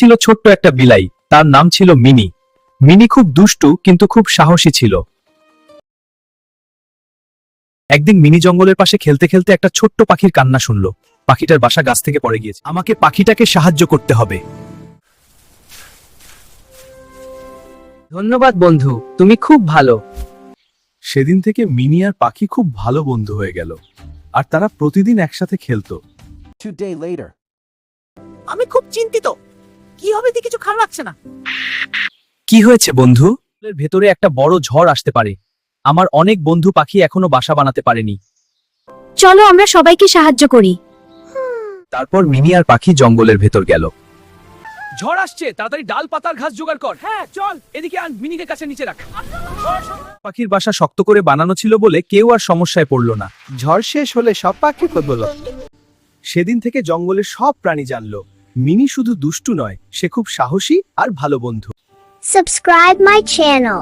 ছিল ছোট্ট একটা বিলাই, তার নাম ছিল মিনি। মিনি খুব দুষ্টু কিন্তু খুব সাহসী ছিল। একদিন মিনি জঙ্গলের পাশে খেলতে খেলতে একটা ছোট্ট পাখির কান্না শুনল। পাখিটার বাসা গাছ থেকে পড়ে গিয়েছে। আমাকে পাখিটাকে সাহায্য করতে হবে। ধন্যবাদ বন্ধু, তুমি খুব ভালো। সেদিন থেকে মিনি আর পাখি খুব ভালো বন্ধু হয়ে গেল, আর তারা প্রতিদিন একসাথে খেলতো। 2 days later. আমি খুব চিন্তিত। কি হবে দেখে কিছু খারাপ লাগছে না। কি হয়েছে বন্ধু? এর ভেতরে একটা বড় ঝড় আসতে পারে। আমার অনেক বন্ধু পাখি এখনো বাসা বানাতে পারেনি। চলো আমরা সবাইকে সাহায্য করি। তারপর মিনি আর পাখি জঙ্গলের ভেতর গেল। ঝড় আসছে, তাড়াতাড়ি ডাল পাতার ঘাস জোগাড় কর। হ্যাঁ চল, এদিকে আন, মিনিকে কাছে নিচে রাখ। পাখির বাসা শক্ত করে বানানো ছিল বলে কেউ আর সমস্যায় পড়ল না। ঝড় শেষ হলে সব পাখি বলল। সেদিন থেকে জঙ্গলের সব প্রাণী জানলো মিনি শুধু দুষ্টু নয়, সে খুব সাহসী আর ভালো বন্ধু। Subscribe my channel.